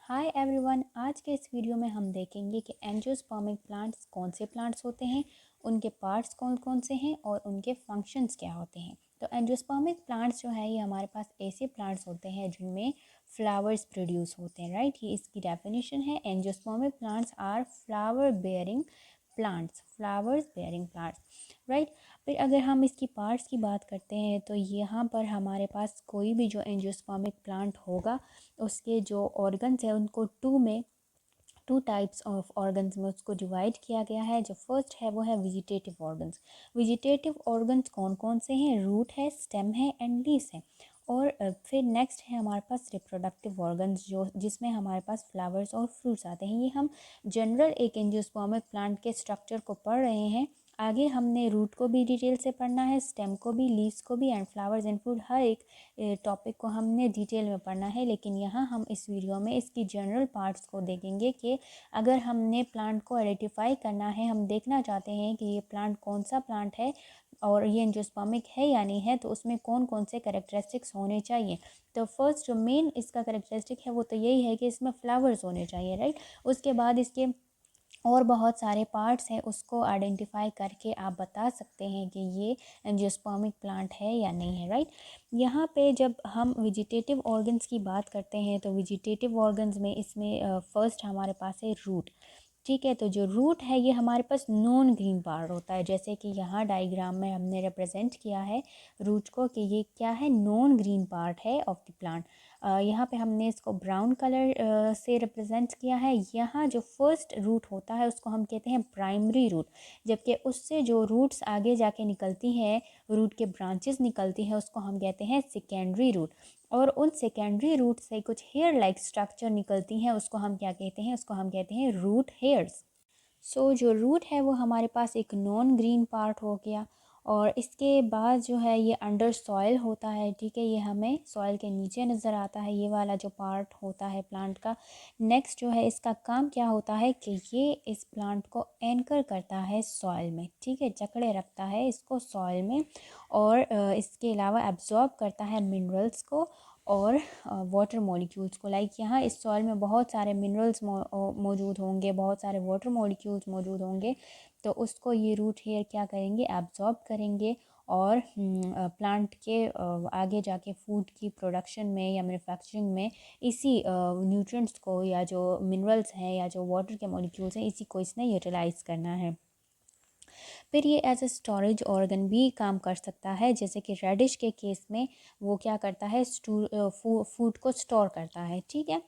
Hi everyone, आज के इस वीडियो में हम देखेंगे कि एंजियोस्पर्मिक प्लांट्स कौन से प्लांट्स होते हैं, उनके पार्ट्स कौन कौन से हैं और उनके फंक्शंस क्या होते हैं। तो एंजियोस्पर्मिक प्लांट्स जो है ये हमारे पास ऐसे प्लांट्स होते हैं जिनमें फ्लावर्स प्रोड्यूस होते हैं, राइट। ये इसकी डेफिनेशन है, angiospermic plants are flowers bearing plants, right. फिर अगर हम इसकी पार्ट्स की बात करते हैं तो यहाँ पर हमारे पास कोई भी जो एंजियोस्पर्मिक प्लांट होगा उसके जो ऑर्गन्स हैं उनको टू टाइप्स ऑफ ऑर्गन्स में उसको डिवाइड किया गया है। जो फर्स्ट है वो है वेजिटेटिव ऑर्गन्स। वेजिटेटिव ऑर्गन्स कौन कौन से हैं? रूट है, स्टेम है एंड लीव्स है। और फिर नेक्स्ट है हमारे पास रिप्रोडक्टिव ऑर्गन्स जो जिसमें हमारे पास फ्लावर्स और फ्रूट्स आते हैं। ये हम जनरल एक एंजियोस्पर्मिक प्लांट के स्ट्रक्चर को पढ़ रहे हैं। आगे हमने रूट को भी डिटेल से पढ़ना है, स्टेम को भी, लीव्स को भी एंड फ्लावर्स एंड फ्रूट, हर एक टॉपिक को हमने डिटेल में पढ़ना है। लेकिन यहाँ हम इस वीडियो में इसकी जनरल पार्ट्स को देखेंगे कि अगर हमने प्लांट को आइडेंटिफाई करना है, हम देखना चाहते हैं कि ये प्लांट कौन सा प्लांट है और ये एंजियोस्पर्मिक है या नहीं है, तो उसमें कौन कौन से कैरेक्टरिस्टिक्स होने चाहिए। तो फर्स्ट जो मेन इसका कैरेक्टरिस्टिक है वो तो यही है कि इसमें फ्लावर्स होने चाहिए, राइट। उसके बाद इसके और बहुत सारे पार्ट्स हैं, उसको आइडेंटिफाई करके आप बता सकते हैं कि ये एंजियोस्पर्मिक प्लांट है या नहीं है, राइट। यहाँ पे जब हम वेजिटेटिव ऑर्गन्स की बात करते हैं तो वेजिटेटिव ऑर्गन्स में इसमें फर्स्ट हमारे पास है रूट। ठीक है, तो जो रूट है ये हमारे पास नॉन ग्रीन पार्ट होता है, जैसे कि यहाँ डायग्राम में हमने रिप्रेजेंट किया है रूट को कि ये क्या है, नॉन ग्रीन पार्ट है ऑफ द प्लांट। यहाँ पे हमने इसको ब्राउन कलर से रिप्रेजेंट किया है। यहाँ जो फर्स्ट रूट होता है उसको हम कहते हैं प्राइमरी रूट, जबकि उससे जो रूट्स आगे जाके निकलती हैं, रूट के ब्रांचेस निकलती हैं, उसको हम कहते हैं सेकेंडरी रूट। और उन सेकेंडरी रूट से कुछ हेयर लाइक स्ट्रक्चर निकलती हैं, उसको हम क्या कहते हैं, उसको हम कहते हैं रूट हेयर्स। जो रूट है वो हमारे पास एक नॉन ग्रीन पार्ट हो गया। और इसके बाद जो है ये अंडर सॉइल होता है, ठीक है, ये हमें सॉइल के नीचे नज़र आता है, ये वाला जो पार्ट होता है प्लांट का। नेक्स्ट जो है इसका काम क्या होता है कि ये इस प्लांट को एंकर करता है सॉइल में, ठीक है, जकड़े रखता है इसको सॉइल में। और इसके अलावा एब्जॉर्ब करता है मिनरल्स को और वाटर मॉलिक्यूल्स को। लाइक यहाँ इस सॉइल में बहुत सारे मिनरल्स मौजूद होंगे, बहुत सारे वाटर मॉलिक्यूल्स मौजूद होंगे, तो उसको ये रूट हेयर क्या करेंगे, एब्जॉर्ब करेंगे और प्लांट के आगे जाके फूड की प्रोडक्शन में या मैन्युफैक्चरिंग में इसी न्यूट्रिएंट्स को या जो मिनरल्स हैं या जो वाटर के मॉलिक्यूल्स हैं, इसी को इसने यूटिलाइज़ करना है। फिर ये एज ए स्टोरेज ऑर्गन भी काम कर सकता है, जैसे कि रेडिश के केस में वो क्या करता है, फूड को स्टोर करता है, ठीक है।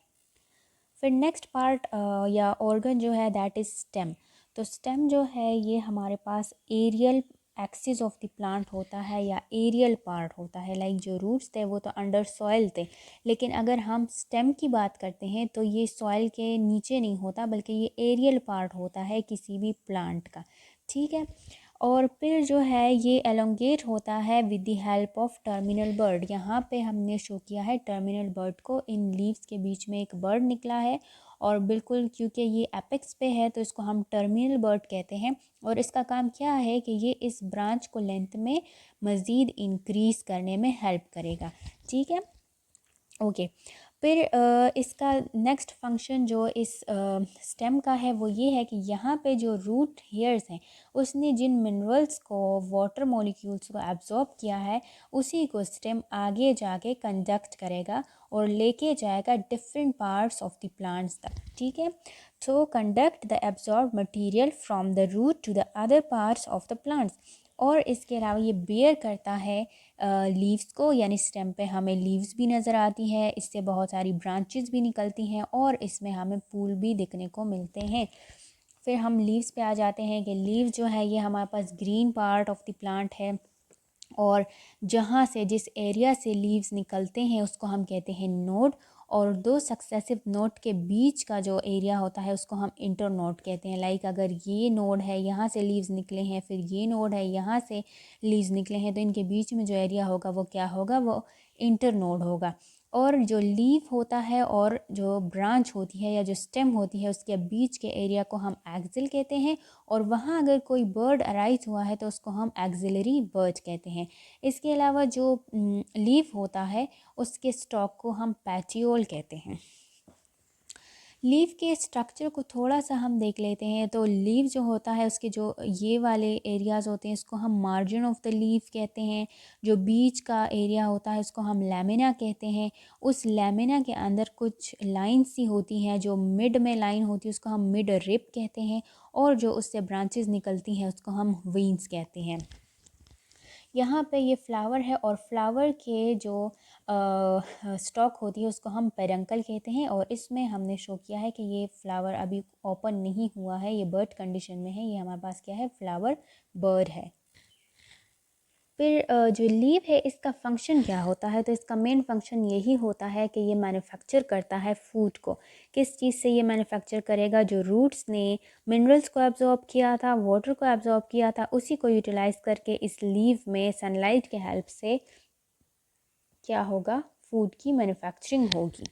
फिर नेक्स्ट पार्ट या ऑर्गन जो है दैट इज़ स्टेम। तो स्टेम जो है ये हमारे पास aerial axis of the plant होता है या एरियल पार्ट होता है। लाइक जो रूट्स थे वो तो अंडर सॉइल थे, लेकिन अगर हम स्टेम की बात करते हैं तो ये सॉइल के नीचे नहीं होता, बल्कि ये एरियल पार्ट होता है किसी भी प्लांट का, ठीक है। और फिर जो है ये एलोंगेट होता है with the help of terminal bud. यहाँ पे हमने शो किया है टर्मिनल बर्ड को, इन लीव्स के बीच में एक बर्ड निकला है और बिल्कुल क्योंकि ये एपेक्स पे है तो इसको हम टर्मिनल बर्ड कहते हैं। और इसका काम क्या है कि ये इस ब्रांच को लेंथ में मज़ीद इंक्रीज़ करने में हेल्प करेगा, ठीक है, ओके। फिर इसका नेक्स्ट फंक्शन जो इस स्टेम का है वो ये है कि यहाँ पे जो रूट हेयर्स हैं उसने जिन मिनरल्स को, वाटर मॉलिक्यूल्स को एब्जॉर्ब किया है, उसी को स्टेम आगे जाके कंडक्ट करेगा और लेके जाएगा different parts of the plants तक, ठीक है। तो conduct the absorb material from the root to the other parts of the plants. और इसके अलावा ये बेयर करता है लीव्स को, यानी स्टेम पे हमें लीव्स भी नज़र आती है, इससे बहुत सारी ब्रांचेस भी निकलती हैं और इसमें हमें फूल भी दिखने को मिलते हैं। फिर हम लीव्स पे आ जाते हैं कि लीव जो है ये हमारे पास green part of the plant है और जहाँ से, जिस एरिया से लीव्स निकलते हैं उसको हम कहते हैं नोड। और दो सक्सेसिव नोड के बीच का जो एरिया होता है उसको हम इंटर नोड कहते हैं। लाइक अगर ये नोड है, यहाँ से लीव्स निकले हैं, फिर ये नोड है, यहाँ से लीव्स निकले हैं, तो इनके बीच में जो एरिया होगा वो क्या होगा, वो इंटर नोड होगा। और जो लीफ होता है और जो ब्रांच होती है या जो स्टेम होती है उसके बीच के एरिया को हम एक्सिल कहते हैं। और वहाँ अगर कोई बर्ड अराइज हुआ है तो उसको हम एक्सिलरी बर्ड कहते हैं। इसके अलावा जो लीफ होता है उसके स्टॉक को हम पैचियोल कहते हैं। लीफ के स्ट्रक्चर को थोड़ा सा हम देख लेते हैं। तो लीफ जो होता है उसके जो ये वाले एरियाज़ होते हैं इसको हम मार्जिन ऑफ द लीफ कहते हैं। जो बीच का एरिया होता है उसको हम लैमिना कहते हैं। उस लैमिना के अंदर कुछ लाइन्स सी होती हैं, जो मिड में लाइन होती है उसको हम मिड रिप कहते हैं, और जो उससे ब्रांचेस निकलती हैं उसको हम वेन्स कहते हैं। यहाँ पे ये फ्लावर है, और फ्लावर के जो स्टॉक होती है उसको हम पेरंकल कहते हैं, और इसमें हमने शो किया है कि ये फ्लावर अभी ओपन नहीं हुआ है, ये बर्ड कंडीशन में है। ये हमारे पास क्या है, फ्लावर बर्ड है। फिर जो लीव है इसका फंक्शन क्या होता है, तो इसका मेन फंक्शन यही होता है कि ये मैन्युफैक्चर करता है फूड को। किस चीज़ से ये मैन्युफैक्चर करेगा, जो रूट्स ने मिनरल्स को एब्जॉर्ब किया था, वाटर को एब्जॉर्ब किया था, उसी को यूटिलाइज करके इस लीव में सनलाइट के हेल्प से क्या होगा, फूड की मैन्युफैक्चरिंग होगी।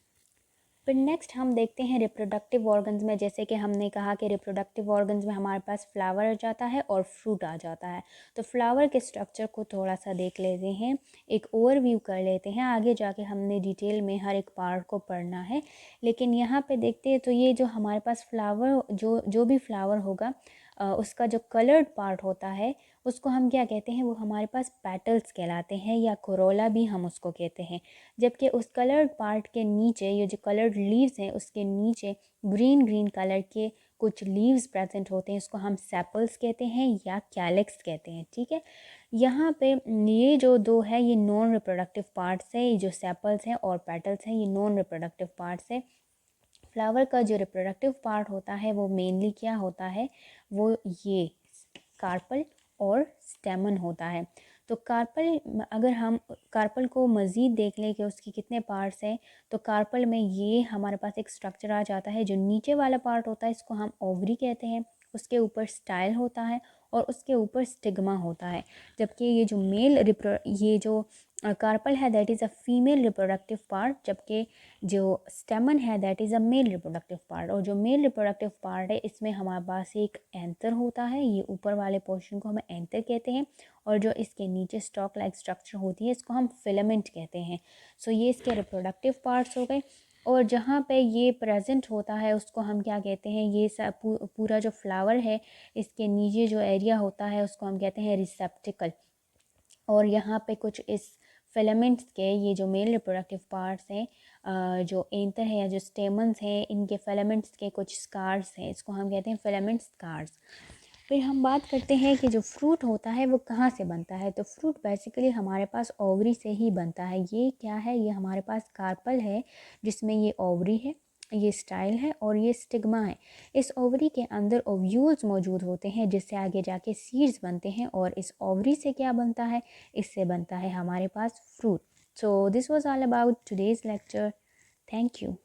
फिर नेक्स्ट हम देखते हैं रिप्रोडक्टिव ऑर्गन्स में। जैसे कि हमने कहा कि रिप्रोडक्टिव ऑर्गन्स में हमारे पास फ्लावर आ जाता है और फ्रूट आ जाता है। तो फ्लावर के स्ट्रक्चर को थोड़ा सा देख लेते हैं, एक ओवरव्यू कर लेते हैं। आगे जाके हमने डिटेल में हर एक पार्ट को पढ़ना है, लेकिन यहाँ पे देखते हैं तो ये जो हमारे पास फ्लावर जो भी फ्लावर होगा उसका जो कलर्ड पार्ट होता है उसको हम क्या कहते हैं, वो हमारे पास पेटल्स कहलाते हैं, या कोरोला भी हम उसको कहते हैं। जबकि उस कलर्ड पार्ट के नीचे, ये जो कलर्ड लीव्स हैं उसके नीचे ग्रीन ग्रीन कलर के कुछ लीव्स प्रेजेंट होते हैं, इसको हम सेपल्स कहते हैं या कैलिक्स कहते हैं। ठीक है, यहाँ पे ये जो दो है ये नॉन रिप्रोडक्टिव पार्ट्स है, ये जो सेपल्स हैं और पेटल्स हैं ये नॉन रिप्रोडक्टिव पार्ट्स है। फ्लावर का जो रिप्रोडक्टिव पार्ट होता है वो मेनली क्या होता है, वो ये कार्पल और स्टेमन होता है। तो कार्पल, अगर हम कार्पल को मज़ीद देख लें कि उसके कितने पार्ट्स हैं, तो कार्पल में ये हमारे पास एक स्ट्रक्चर आ जाता है। जो नीचे वाला पार्ट होता है इसको हम ओवरी कहते हैं, उसके ऊपर स्टाइल होता है और उसके ऊपर स्टिग्मा होता है। जबकि ये जो ये जो कार्पल है that is a female reproductive part, जबकि जो स्टेमन है that is a male reproductive part. और जो मेल रिप्रोडक्टिव पार्ट है इसमें हमारे पास एक एंथर होता है, ये ऊपर वाले पोर्शन को हम एंथर कहते हैं, और जो इसके नीचे स्टॉक लाइक स्ट्रक्चर होती है इसको हम फिलामेंट कहते हैं। सो ये इसके रिप्रोडक्टिव पार्ट्स हो गए। और जहाँ पे ये प्रेजेंट होता है उसको हम क्या कहते हैं, ये सब पूरा जो फ्लावर है इसके नीचे जो एरिया होता है उसको हम कहते हैं रिसेप्टिकल। और यहाँ पे कुछ इस फिलामेंट्स के ये जो मेल रिप्रोडक्टिव पार्ट्स हैं, जो एंथर है या जो स्टेमन्स हैं, इनके फिलामेंट्स के कुछ स्कार्स हैं, इसको हम कहते हैं फिलामेंट स्कार्स। फिर हम बात करते हैं कि जो फ्रूट होता है वो कहाँ से बनता है। तो फ्रूट बेसिकली हमारे पास ओवरी से ही बनता है। ये क्या है, ये हमारे पास कार्पल है जिसमें ये ओवरी है, ये स्टाइल है और ये स्टिग्मा है। इस ओवरी के अंदर ओव्यूल्स मौजूद होते हैं जिससे आगे जाके सीड्स बनते हैं, और इस ओवरी से क्या बनता है, इससे बनता है हमारे पास fruit. So this was all about today's lecture. Thank you.